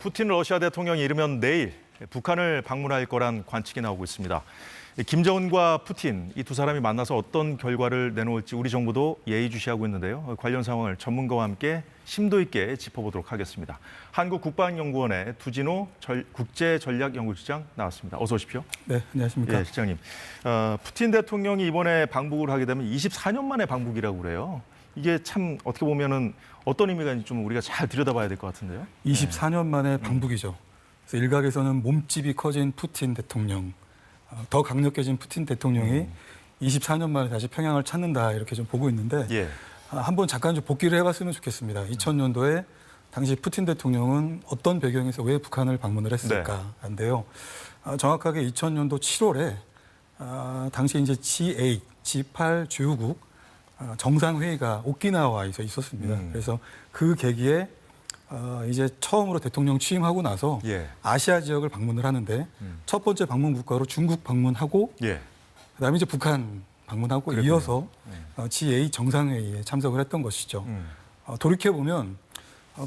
푸틴 러시아 대통령이 이르면 내일 북한을 방문할 거란 관측이 나오고 있습니다. 김정은과 푸틴 이 두 사람이 만나서 어떤 결과를 내놓을지 우리 정부도 예의주시하고 있는데요. 관련 상황을 전문가와 함께 심도 있게 짚어보도록 하겠습니다. 한국국방연구원의 두진호 국제전략연구실장 나왔습니다. 어서 오십시오. 네, 안녕하십니까. 예, 실장님. 푸틴 대통령이 이번에 방북을 하게 되면 24년 만에 방북이라고 그래요. 이게 참 어떻게 보면은 어떤 의미가 있는지 좀 우리가 잘 들여다봐야 될 것 같은데요. 24년 만에 방북이죠. 그래서 일각에서는 몸집이 커진 푸틴 대통령, 더 강력해진 푸틴 대통령이 24년 만에 다시 평양을 찾는다 이렇게 좀 보고 있는데 예. 한번 잠깐 좀 복기를 해봤으면 좋겠습니다. 2000년도에 당시 푸틴 대통령은 어떤 배경에서 왜 북한을 방문을 했을까인데요. 정확하게 2000년도 7월에 당시 이제 G8, G8 주요국 정상회의가 오키나와에서 있었습니다. 그래서 그 계기에 이제 처음으로 대통령 취임하고 나서 아시아 지역을 방문을 하는데 첫 번째 방문 국가로 중국 방문하고 그다음에 이제 북한 방문하고 그랬군요. 이어서 G8 정상회의에 참석을 했던 것이죠. 돌이켜 보면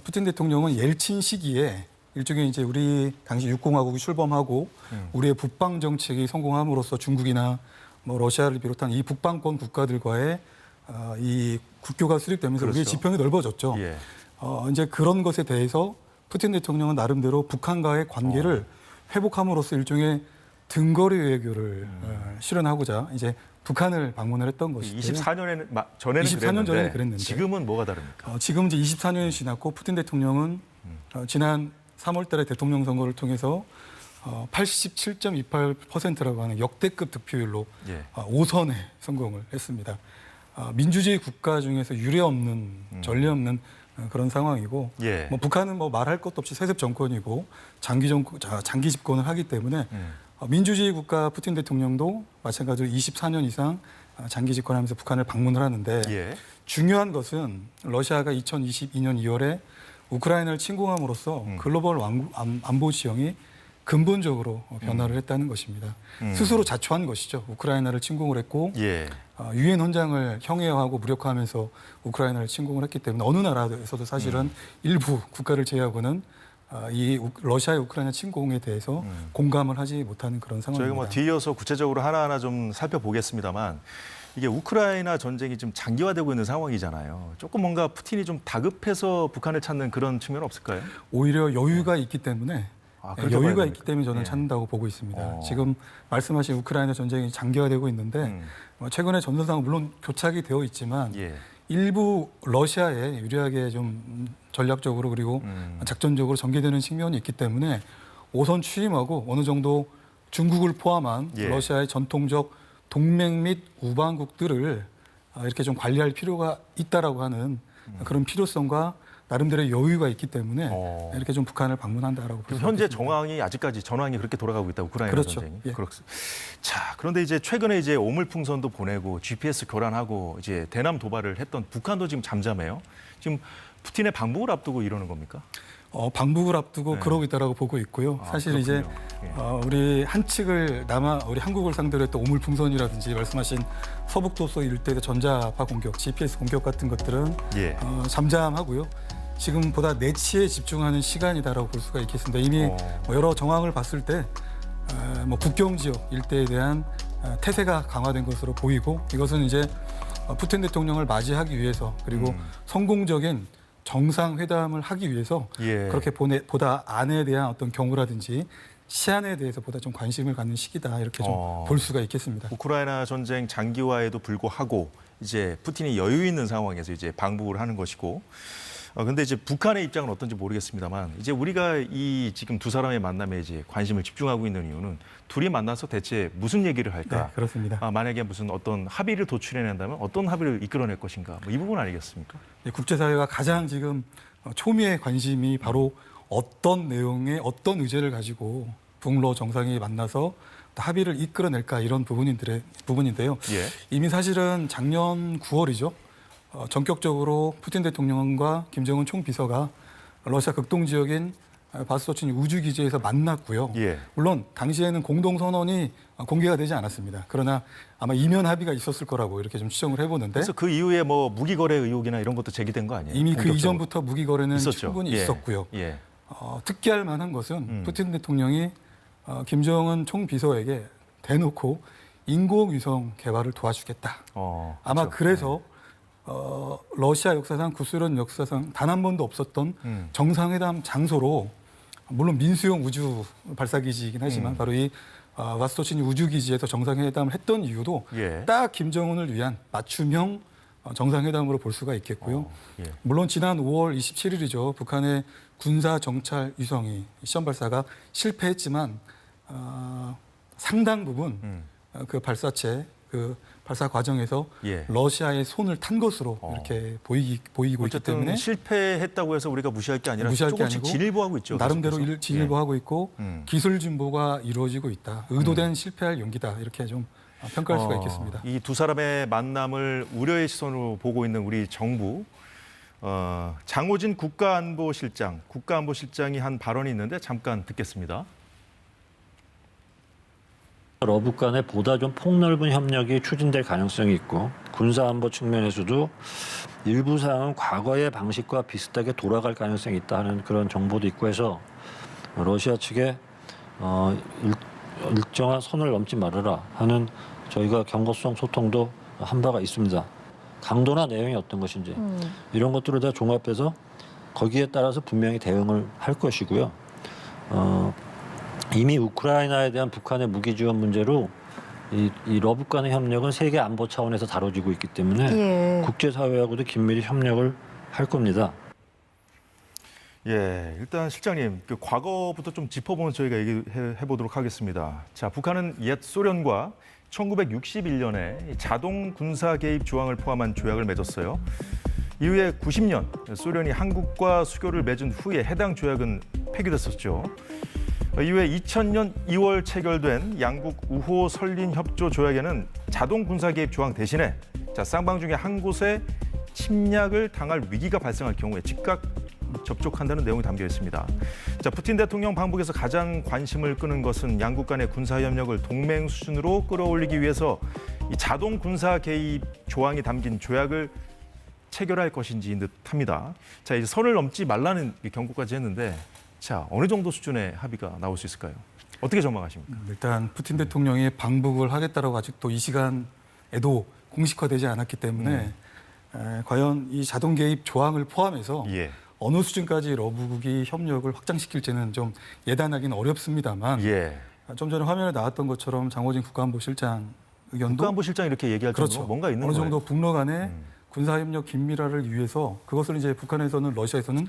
푸틴 대통령은 옐친 시기에 일종의 이제 우리 당시 육공화국이 출범하고 우리의 북방 정책이 성공함으로써 중국이나 뭐 러시아를 비롯한 이 북방권 국가들과의 이 국교가 수립되면서 그렇죠. 우리의 지평이 넓어졌죠. 이제 그런 것에 대해서 푸틴 대통령은 나름대로 북한과의 관계를 회복함으로써 일종의 등거리 외교를 실현하고자 이제 북한을 방문을 했던 것이죠. 24년에는 전에는 그랬는데 지금은 뭐가 다릅니까? 지금 이제 24년이 지났고 푸틴 대통령은 지난 3월 달에 대통령 선거를 통해서 87.28%라고 하는 역대급 득표율로 5선에 성공을 했습니다. 민주주의 국가 중에서 유례 없는 전례 없는 그런 상황이고 뭐 북한은 뭐 말할 것도 없이 세습 정권이고 장기 집권을 하기 때문에 민주주의 국가 푸틴 대통령도 마찬가지로 24년 이상 장기 집권하면서 북한을 방문을 하는데 중요한 것은 러시아가 2022년 2월에 우크라이나를 침공함으로써 글로벌 안보 지형이 근본적으로 변화를 했다는 것입니다. 스스로 자초한 것이죠. 우크라이나를 침공을 했고 유엔 헌장을 형해화하고 무력화하면서 우크라이나를 침공을 했기 때문에 어느 나라에서도 사실은 일부 국가를 제외하고는 이 러시아의 우크라이나 침공에 대해서 공감을 하지 못하는 그런 상황입니다. 저희가 뭐 뒤이어서 구체적으로 하나하나 좀 살펴보겠습니다만 이게 우크라이나 전쟁이 좀 장기화되고 있는 상황이잖아요. 조금 뭔가 푸틴이 좀 다급해서 북한을 찾는 그런 측면은 없을까요? 오히려 여유가 있기 때문에 여유가 있기 때문에 저는 찾는다고 보고 있습니다. 지금 말씀하신 우크라이나 전쟁이 장기화되고 있는데 최근에 전선상은 물론 교착이 되어 있지만 일부 러시아에 유리하게 좀 전략적으로 그리고 작전적으로 전개되는 측면이 있기 때문에 오선 취임하고 어느 정도 중국을 포함한 러시아의 전통적 동맹 및 우방국들을 이렇게 좀 관리할 필요가 있다라고 하는 그런 필요성과 나름대로의 여유가 있기 때문에 이렇게 좀 북한을 방문한다라고 볼 수 있습니다. 현재 정황이 아직까지 전황이 그렇게 돌아가고 있다. 우크라이나 전쟁이. 자, 그런데 이제 최근에 이제 오물풍선도 보내고 GPS 교란하고 이제 대남 도발을 했던 북한도 지금 잠잠해요. 지금 푸틴의 방북을 앞두고 이러는 겁니까? 방북을 앞두고 그러고 있다라고 보고 있고요. 사실 그렇군요. 이제 우리 한 측을 우리 한국을 상대로 했던 오물풍선이라든지 말씀하신 서북도서 일대의 전자파 공격, GPS 공격 같은 것들은 잠잠하고요. 지금보다 내치에 집중하는 시간이다라고 볼 수가 있겠습니다. 이미 여러 정황을 봤을 때 국경 지역 일대에 대한 태세가 강화된 것으로 보이고 이것은 이제 푸틴 대통령을 맞이하기 위해서 그리고 성공적인 정상회담을 하기 위해서 그렇게 보다 안에 대한 어떤 경우라든지 시안에 대해서 보다 좀 관심을 갖는 시기다 이렇게 좀 볼 수가 있겠습니다. 우크라이나 전쟁 장기화에도 불구하고 이제 푸틴이 여유 있는 상황에서 이제 방북을 하는 것이고 근데 이제 북한의 입장은 어떤지 모르겠습니다만 이제 우리가 이 지금 두 사람의 만남에 이제 관심을 집중하고 있는 이유는 둘이 만나서 대체 무슨 얘기를 할까? 네, 그렇습니다. 만약에 무슨 어떤 합의를 도출해낸다면 어떤 합의를 이끌어낼 것인가? 뭐 이 부분 아니겠습니까? 국제사회가 가장 지금 초미의 관심이 바로 어떤 내용의 어떤 의제를 가지고 북러 정상이 만나서 합의를 이끌어낼까 이런 부분인데요. 이미 사실은 작년 9월이죠. 전격적으로 푸틴 대통령과 김정은 총비서가 러시아 극동 지역인 바스토친 우주기지에서 만났고요. 물론 당시에는 공동선언이 공개가 되지 않았습니다. 그러나 아마 이면 합의가 있었을 거라고 이렇게 좀 추정을 해보는데. 그래서 그 이후에 뭐 무기 거래 의혹이나 이런 것도 제기된 거 아니에요? 이미 그 이전부터 무기 거래는 있었죠. 충분히 있었고요. 특기할 만한 것은 푸틴 대통령이 김정은 총비서에게 대놓고 인공위성 개발을 도와주겠다. 아마 그렇죠. 그래서 러시아 역사상 구소련 역사상 단 한 번도 없었던 정상회담 장소로 물론 민수용 우주 발사기지이긴 하지만 바로 이 와스토치니 우주기지에서 정상회담을 했던 이유도 예. 딱 김정은을 위한 맞춤형 정상회담으로 볼 수가 있겠고요. 예. 물론 지난 5월 27일이죠. 북한의 군사 정찰 위성이 시험 발사가 실패했지만 상당 부분 그 발사체 그 발사 과정에서 예. 러시아의 손을 탄 것으로 이렇게 보이고 있기 어쨌든 때문에 실패했다고 해서 우리가 무시할 게 아니라 무시할 게 조금씩 아니고 진일보하고 있죠. 나름대로 계속해서. 진일보하고 있고 기술 진보가 이루어지고 있다. 의도된 실패할 용기다. 이렇게 좀 평가할 수가 있겠습니다. 이 두 사람의 만남을 우려의 시선으로 보고 있는 우리 정부. 장호진 국가안보실장이 한 발언이 있는데 잠깐 듣겠습니다. 러북 간에 보다 좀 폭넓은 협력이 추진될 가능성이 있고 군사안보 측면에서도 일부 사항은 과거의 방식과 비슷하게 돌아갈 가능성이 있다 하는 그런 정보도 있고 해서 러시아 측에 일정한 선을 넘지 말아라 하는 저희가 경고성 소통도 한 바가 있습니다. 강도나 내용이 어떤 것인지 이런 것들을 다 종합해서 거기에 따라서 분명히 대응을 할 것이고요. 이미 우크라이나에 대한 북한의 무기 지원 문제로 이 러북 간의 협력은 세계 안보 차원에서 다뤄지고 있기 때문에 예. 국제사회하고도 긴밀히 협력을 할 겁니다. 예, 일단 실장님, 그 과거부터 좀 짚어보면서 저희가 얘기해 보도록 하겠습니다. 자, 북한은 옛 소련과 1961년에 자동 군사 개입 조항을 포함한 조약을 맺었어요. 이후에 90년 소련이 한국과 수교를 맺은 후에 해당 조약은 폐기됐었죠. 이후에 2000년 2월 체결된 양국 우호 설린 협조 조약에는 자동 군사 개입 조항 대신에 쌍방 중에 한 곳에 침략을 당할 위기가 발생할 경우에 즉각 접촉한다는 내용이 담겨 있습니다. 푸틴 대통령 방북에서 가장 관심을 끄는 것은 양국 간의 군사 협력을 동맹 수준으로 끌어올리기 위해서 이 자동 군사 개입 조항이 담긴 조약을 체결할 것인지인 듯합니다. 이제 선을 넘지 말라는 경고까지 했는데, 어느 정도 수준의 합의가 나올 수 있을까요? 어떻게 전망하십니까? 일단 푸틴 대통령이 방북을 하겠다라고 아직도 이 시간에도 공식화되지 않았기 때문에 과연 이 자동 개입 조항을 포함해서 예. 어느 수준까지 러북이 협력을 확장시킬지는 좀 예단하기는 어렵습니다만 예. 좀 전에 화면에 나왔던 것처럼 장호진 국가안보실장 의견도 국가안보실장이 이렇게 얘기할 그렇죠. 정도로 뭔가 있는 어느 거예요. 정도 북러 간의 군사협력 긴밀화를 위해서 그것을 이제 북한에서는 러시아에서는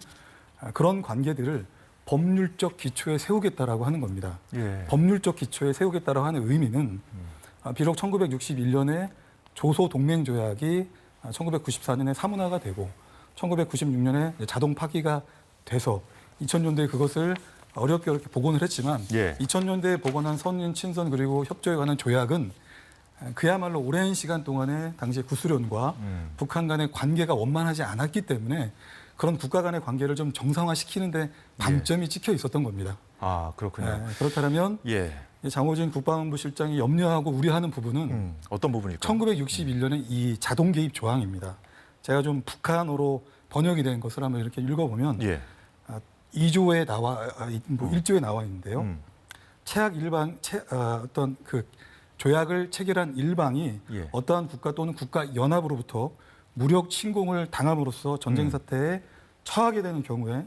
그런 관계들을 법률적 기초에 세우겠다라고 하는 겁니다. 예. 법률적 기초에 세우겠다라고 하는 의미는 비록 1961년에 조소 동맹 조약이 1994년에 사문화가 되고 1996년에 자동 파기가 돼서 2000년대에 그것을 어렵게 복원을 했지만 예. 2000년대에 복원한 선인, 친선 그리고 협조에 관한 조약은 그야말로 오랜 시간 동안에 당시 구소련과 북한 간의 관계가 원만하지 않았기 때문에 그런 국가 간의 관계를 좀 정상화시키는데 방점이 찍혀 있었던 겁니다. 아, 그렇군요. 그렇다면 예. 장호진 국방부 실장이 염려하고 우려하는 부분은 어떤 부분일까요? 1961년의 이 자동 개입 조항입니다. 제가 좀 북한어로 번역이 된 것을 한번 이렇게 읽어보면 예. 2조에 나와 1조에 나와 있는데요. 어떤 그 조약을 체결한 일방이 예. 어떠한 국가 또는 국가 연합으로부터 무력 침공을 당함으로써 전쟁 사태에 처하게 되는 경우에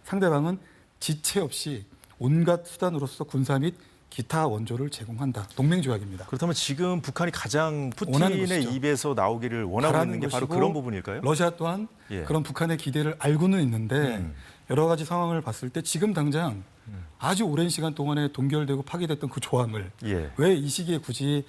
상대방은 지체 없이 온갖 수단으로서 군사 및 기타 원조를 제공한다. 동맹 조약입니다. 그렇다면 지금 북한이 가장 원하는 푸틴의 것이죠. 입에서 나오기를 원하고 바라는 있는 게 바로 것이고 그런 부분일까요? 러시아 또한 예. 그런 북한의 기대를 알고는 있는데 여러 가지 상황을 봤을 때 지금 당장 아주 오랜 시간 동안에 동결되고 파기됐던 그 조항을 예. 왜 이 시기에 굳이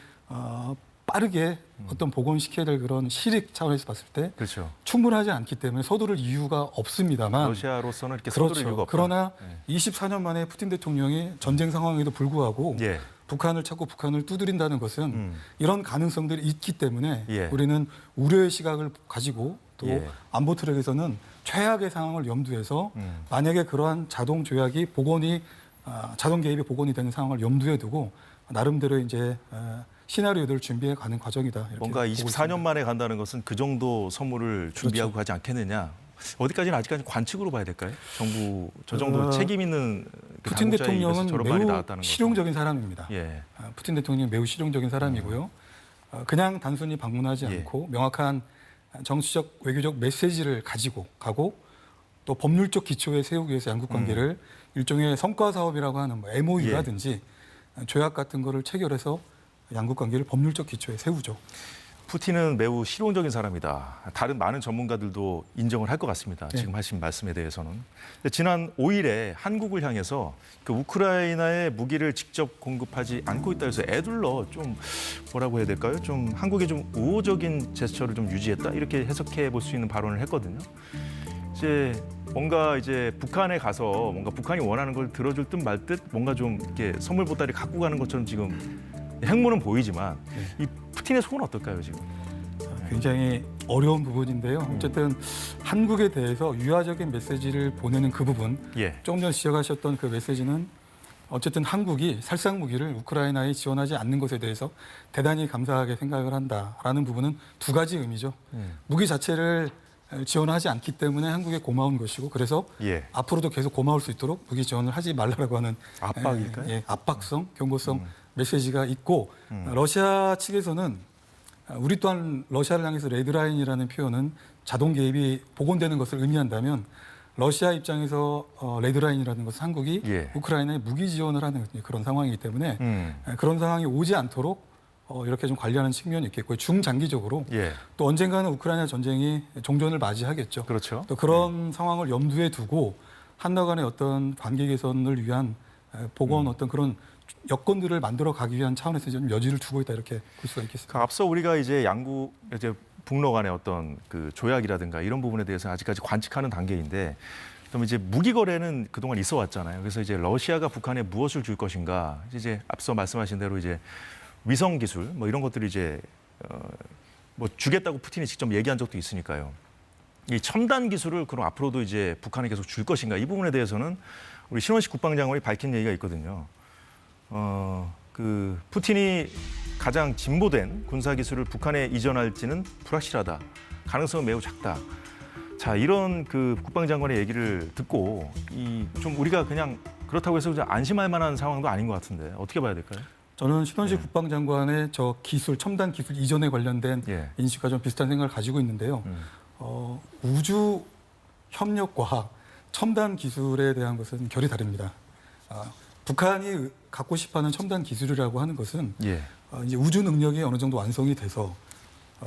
빠르게 어떤 복원시켜야 될 그런 실익 차원에서 봤을 때 그렇죠. 충분하지 않기 때문에 서두를 이유가 없습니다만 러시아로서는 이렇게 서두를 그렇죠. 이유가 없다. 그러나 예. 24년 만에 푸틴 대통령이 전쟁 상황에도 불구하고 예. 북한을 찾고 북한을 두드린다는 것은 이런 가능성들이 있기 때문에 예. 우리는 우려의 시각을 가지고 또 예. 안보 트랙에서는 최악의 상황을 염두해서 만약에 그러한 자동 조약이 자동 개입이 복원이 되는 상황을 염두에 두고 나름대로 이제 시나리오들을 준비해 가는 과정이다. 이렇게 뭔가 보고 24년 있습니다. 만에 간다는 것은 그 정도 선물을 준비하고 가지 않겠느냐. 어디까지는 아직까지 관측으로 봐야 될까요? 정부 저 정도 책임 있는 그 푸틴 당국자의 입에서 대통령은 저런 말이 매우 나왔다는 거죠. 실용적인 사람입니다. 예. 푸틴 대통령이 매우 실용적인 사람이고요. 그냥 단순히 방문하지 예. 않고 명확한 정치적 외교적 메시지를 가지고 가고 또 법률적 기초에 세우기 위해서 양국 관계를 일종의 성과 사업이라고 하는 뭐 MOU라든지 조약 같은 거를 체결해서 양국 관계를 법률적 기초에 세우죠. 푸틴은 매우 실용적인 사람이다. 다른 많은 전문가들도 인정을 할 것 같습니다. 지금 하신 말씀에 대해서는. 지난 5일에 한국을 향해서 그 우크라이나에 무기를 직접 공급하지 않고 있다 해서 애둘러 좀 뭐라고 해야 될까요? 좀 한국이 좀 우호적인 제스처를 좀 유지했다 이렇게 해석해 볼 수 있는 발언을 했거든요. 이제 뭔가 이제 북한에 가서 뭔가 북한이 원하는 걸 들어줄 듯 말 듯 뭔가 좀 이렇게 선물 보따리 갖고 가는 것처럼 지금 행보는 보이지만 이 푸틴의 속은 어떨까요 지금? 굉장히 어려운 부분인데요. 어쨌든 한국에 대해서 유화적인 메시지를 보내는 그 부분, 예. 조금 전 지적하셨던 그 메시지는 어쨌든 한국이 살상 무기를 우크라이나에 지원하지 않는 것에 대해서 대단히 감사하게 생각을 한다라는 부분은 두 가지 의미죠. 무기 자체를 지원하지 않기 때문에 한국에 고마운 것이고 그래서 예. 앞으로도 계속 고마울 수 있도록 무기 지원을 하지 말라고 하는 압박일까요? 압박성, 경고성 메시지가 있고 러시아 측에서는 우리 또한 러시아를 향해서 레드라인이라는 표현은 자동 개입이 복원되는 것을 의미한다면 러시아 입장에서 레드라인이라는 것은 한국이 예. 우크라이나에 무기 지원을 하는 그런 상황이기 때문에 그런 상황이 오지 않도록 이렇게 좀 관리하는 측면이 있겠고요. 중장기적으로 예. 또 언젠가는 우크라이나 전쟁이 종전을 맞이하겠죠. 그렇죠. 또 그런 상황을 염두에 두고 한나 간의 어떤 관계 개선을 위한 복원 어떤 그런 여건들을 만들어 가기 위한 차원에서 좀 여지를 두고 있다 이렇게 볼 수가 있겠습니다. 그 앞서 우리가 이제 양국 이제 북러 간의 어떤 그 조약이라든가 이런 부분에 대해서 아직까지 관측하는 단계인데, 그럼 이제 무기 거래는 그동안 있어 왔잖아요. 그래서 이제 러시아가 북한에 무엇을 줄 것인가, 이제 앞서 말씀하신 대로 이제 위성 기술 뭐 이런 것들이 이제 뭐 주겠다고 푸틴이 직접 얘기한 적도 있으니까요. 이 첨단 기술을 그럼 앞으로도 이제 북한에 계속 줄 것인가, 이 부분에 대해서는 우리 신원식 국방장관이 밝힌 얘기가 있거든요. 그 푸틴이 가장 진보된 군사 기술을 북한에 이전할지는 불확실하다. 가능성은 매우 작다. 자, 이런 그 국방장관의 얘기를 듣고 이 좀 우리가 그냥 그렇다고 해서 안심할 만한 상황도 아닌 것 같은데 어떻게 봐야 될까요? 저는 신원식 국방장관의 저 기술, 첨단 기술 이전에 관련된 인식과 좀 비슷한 생각을 가지고 있는데요. 우주 협력과 첨단 기술에 대한 것은 결이 다릅니다. 북한이 갖고 싶어하는 첨단 기술이라고 하는 것은 이제 우주 능력이 어느 정도 완성이 돼서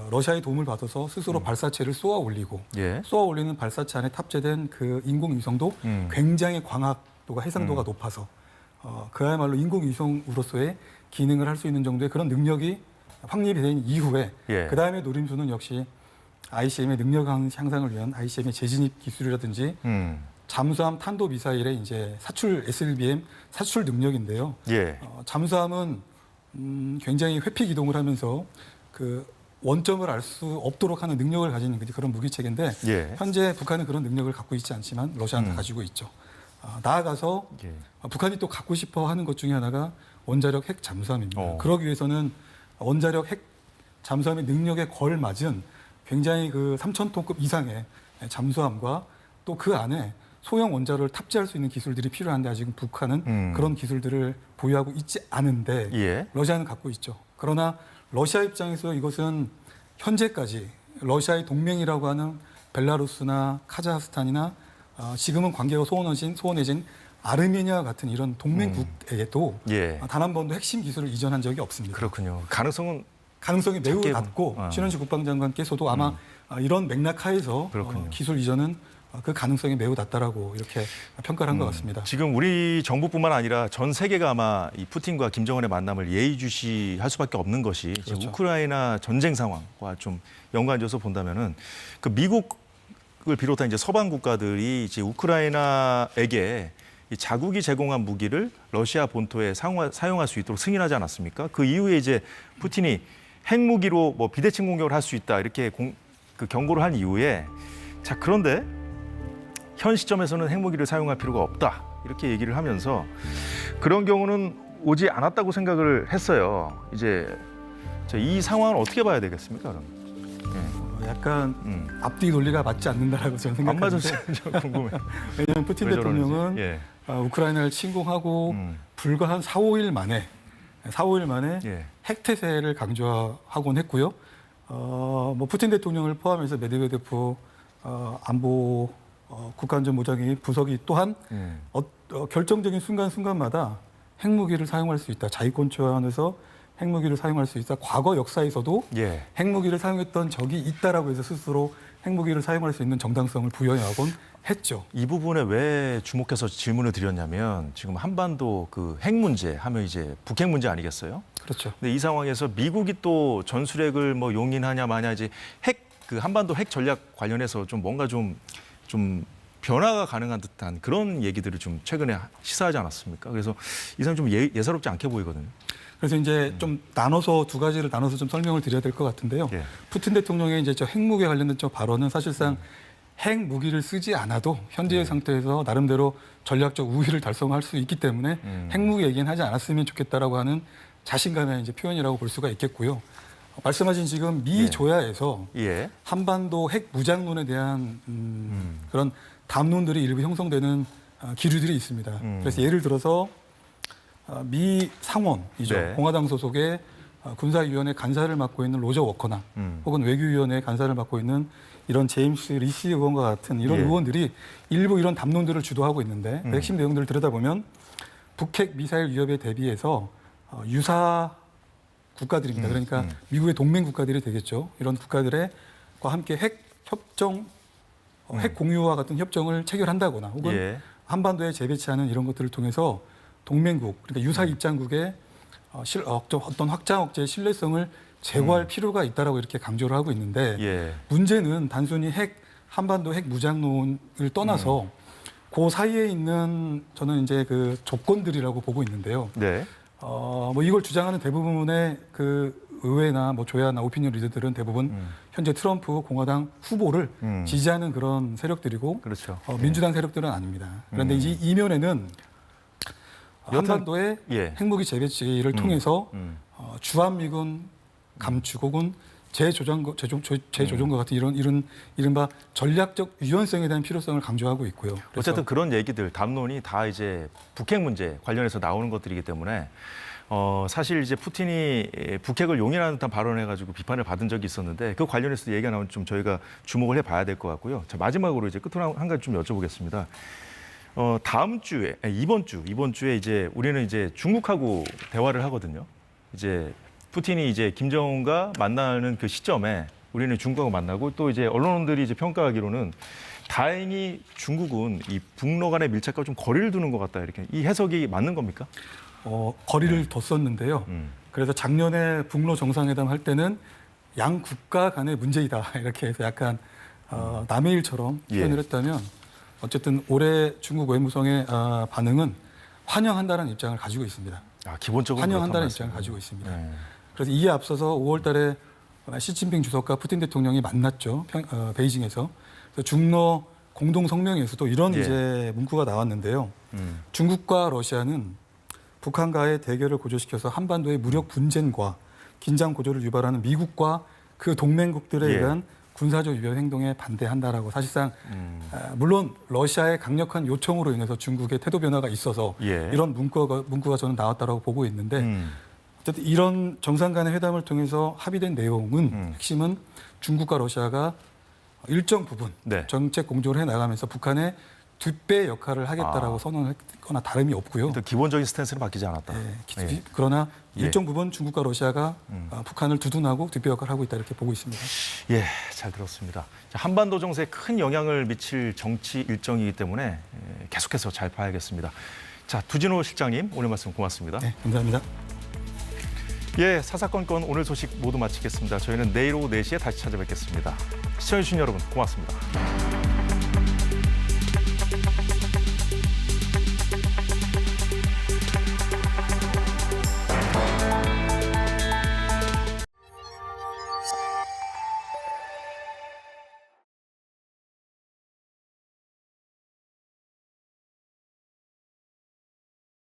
러시아의 도움을 받아서 스스로 발사체를 쏘아 올리고 쏘아 올리는 발사체 안에 탑재된 그 인공위성도 굉장히 광학도가 해상도가 높아서 그야말로 인공위성으로서의 기능을 할 수 있는 정도의 그런 능력이 확립이 된 이후에 그 다음에 노림수는 역시 ICBM의 능력 향상을 위한 ICBM의 재진입 기술이라든지 잠수함 탄도 미사일의 이제 사출 SLBM 사출 능력인데요. 잠수함은 굉장히 회피 기동을 하면서 그 원점을 알 수 없도록 하는 능력을 가지는 그런 무기체계인데 현재 북한은 그런 능력을 갖고 있지 않지만 러시아는 가지고 있죠. 나아가서 북한이 또 갖고 싶어 하는 것 중에 하나가 원자력 핵 잠수함입니다. 그러기 위해서는 원자력 핵 잠수함의 능력에 걸맞은 굉장히 그 3,000톤급 이상의 잠수함과 또 그 안에 소형 원자로를 탑재할 수 있는 기술들이 필요한데 아직은 북한은 그런 기술들을 보유하고 있지 않은데 러시아는 갖고 있죠. 그러나 러시아 입장에서 이것은 현재까지 러시아의 동맹이라고 하는 벨라루스나 카자흐스탄이나 지금은 관계가 소원해진 아르메니아 같은 이런 동맹국에게도 단 한 번도 핵심 기술을 이전한 적이 없습니다. 그렇군요. 가능성이 매우 낮고 신원식 국방장관께서도 아마 이런 맥락 하에서 기술 이전은 그 가능성이 매우 낮다라고 이렇게 평가를 한 것 같습니다. 지금 우리 정부뿐만 아니라 전 세계가 아마 이 푸틴과 김정은의 만남을 예의주시할 수밖에 없는 것이 지금 우크라이나 전쟁 상황과 좀 연관져서 본다면은 그 미국을 비롯한 이제 서방 국가들이 이제 우크라이나에게 이 자국이 제공한 무기를 러시아 본토에 사용할 수 있도록 승인하지 않았습니까? 그 이후에 이제 푸틴이 핵무기로 뭐 비대칭 공격을 할 수 있다 이렇게 그 경고를 한 이후에 자, 그런데 현 시점에서는 핵무기를 사용할 필요가 없다 이렇게 얘기를 하면서 그런 경우는 오지 않았다고 생각을 했어요. 이제 이 상황을 어떻게 봐야 되겠습니까? 그럼? 약간 앞뒤 논리가 맞지 않는다라고 저는 안 생각하는데 맞았어요. 저 궁금해요. 왜냐하면 푸틴 왜 저러는지. 대통령은 예. 우크라이나를 침공하고 불과 한 4, 5일 만에 예. 핵태세를 강조하곤 했고요. 뭐 푸틴 대통령을 포함해서 메드베데프 안보 국가안전보장회 부석이 또한 결정적인 순간순간마다 핵무기를 사용할 수 있다. 자위권초안에서 핵무기를 사용할 수 있다. 과거 역사에서도 예. 핵무기를 사용했던 적이 있다라고 해서 스스로 핵무기를 사용할 수 있는 정당성을 부여하곤 했죠. 이 부분에 왜 주목해서 질문을 드렸냐면 지금 한반도 그 핵 문제 하면 이제 북핵 문제 아니겠어요? 그렇죠. 근데 이 상황에서 미국이 또 전술핵을 뭐 용인하냐 마냐 이제 그 한반도 핵 전략 관련해서 좀 뭔가 좀 변화가 가능한 듯한 그런 얘기들을 좀 최근에 시사하지 않았습니까? 그래서 이 사람 좀 예사롭지 않게 보이거든요. 그래서 이제 좀 두 가지를 나눠서 좀 설명을 드려야 될 것 같은데요. 예. 푸틴 대통령의 이제 저 핵무기에 관련된 저 발언은 사실상 핵무기를 쓰지 않아도 현재의 상태에서 나름대로 전략적 우위를 달성할 수 있기 때문에 핵무기 얘기는 하지 않았으면 좋겠다라고 하는 자신감의 이제 표현이라고 볼 수가 있겠고요. 말씀하신 지금 미 조야에서 예. 한반도 핵 무장론에 대한 그런 담론들이 일부 형성되는 기류들이 있습니다. 그래서 예를 들어서 미 상원이죠. 네. 공화당 소속의 군사위원회 간사를 맡고 있는 로저 워커나 혹은 외교위원회 간사를 맡고 있는 이런 제임스 리시 의원과 같은 이런 예. 의원들이 일부 이런 담론들을 주도하고 있는데 그 핵심 내용들을 들여다보면 북핵 미사일 위협에 대비해서 유사 국가들입니다. 그러니까 미국의 동맹 국가들이 되겠죠. 이런 국가들과 함께 핵 협정, 핵 공유와 같은 협정을 체결한다거나 혹은 예. 한반도에 재배치하는 이런 것들을 통해서 동맹국, 그러니까 유사 입장국의 어떤 확장 억제의 신뢰성을 제고할 필요가 있다라고 이렇게 강조를 하고 있는데 예. 문제는 단순히 한반도 핵 무장론을 떠나서 그 사이에 있는 저는 이제 그 조건들이라고 보고 있는데요. 네. 뭐 이걸 주장하는 대부분의 그 의회나 뭐 조야나 오피니언 리더들은 대부분 현재 트럼프 공화당 후보를 지지하는 그런 세력들이고 그렇죠. 민주당 세력들은 아닙니다. 그런데 이 이면에는 한반도의 예. 핵무기 재배치를 통해서 주한미군 감축 혹은 재조정과 같은 이른바 전략적 유연성에 대한 필요성을 강조하고 있고요. 어쨌든 그런 얘기들, 담론이 다 이제 북핵 문제 관련해서 나오는 것들이기 때문에 사실 이제 푸틴이 북핵을 용인하는 듯한 발언해가지고 비판을 받은 적이 있었는데 그 관련해서 얘기가 나오면 좀 저희가 주목을 해봐야 될 것 같고요. 자, 마지막으로 이제 끝으로 한 가지 좀 여쭤보겠습니다. 다음 주에 이번 주에 이제 우리는 이제 중국하고 대화를 하거든요. 이제 푸틴이 이제 김정은과 만나는 그 시점에 우리는 중국하고 만나고 또 이제 언론들이 이제 평가하기로는 다행히 중국은 이 북러 간의 밀착과 좀 거리를 두는 것 같다 이렇게 이 해석이 맞는 겁니까? 거리를 뒀었는데요. 그래서 작년에 북러 정상회담 할 때는 양 국가 간의 문제이다 이렇게 해서 약간 남의 일처럼 표현을 했다면 어쨌든 올해 중국 외무성의 반응은 환영한다는 입장을 가지고 있습니다. 기본적으로 환영한다는 입장을 가지고 있습니다. 그래서 이에 앞서서 5월 달에 시진핑 주석과 푸틴 대통령이 만났죠. 베이징에서. 그래서 중러 공동 성명에서도 이런 이제 문구가 나왔는데요. 중국과 러시아는 북한과의 대결을 고조시켜서 한반도의 무력 분쟁과 긴장 고조를 유발하는 미국과 그 동맹국들에 의한 군사적 위협 행동에 반대한다라고 사실상 물론 러시아의 강력한 요청으로 인해서 중국의 태도 변화가 있어서 이런 문구가 저는 나왔다라고 보고 있는데 어쨌든 이런 정상 간의 회담을 통해서 합의된 내용은 핵심은 중국과 러시아가 일정 부분 정책 공조를 해나가면서 북한의 뒷배 역할을 하겠다라고 선언했거나 다름이 없고요. 기본적인 스탠스는 바뀌지 않았다. 그러나 일정 부분 중국과 러시아가 북한을 두둔하고 뒷배 역할을 하고 있다 이렇게 보고 있습니다. 예, 잘 들었습니다. 한반도 정세에 큰 영향을 미칠 정치 일정이기 때문에 계속해서 잘 봐야겠습니다. 자, 두진호 실장님 오늘 말씀 고맙습니다. 네, 감사합니다. 예, 사사건건 오늘 소식 모두 마치겠습니다. 저희는 내일 오후 4시에 다시 찾아뵙겠습니다. 시청해주신 여러분 고맙습니다.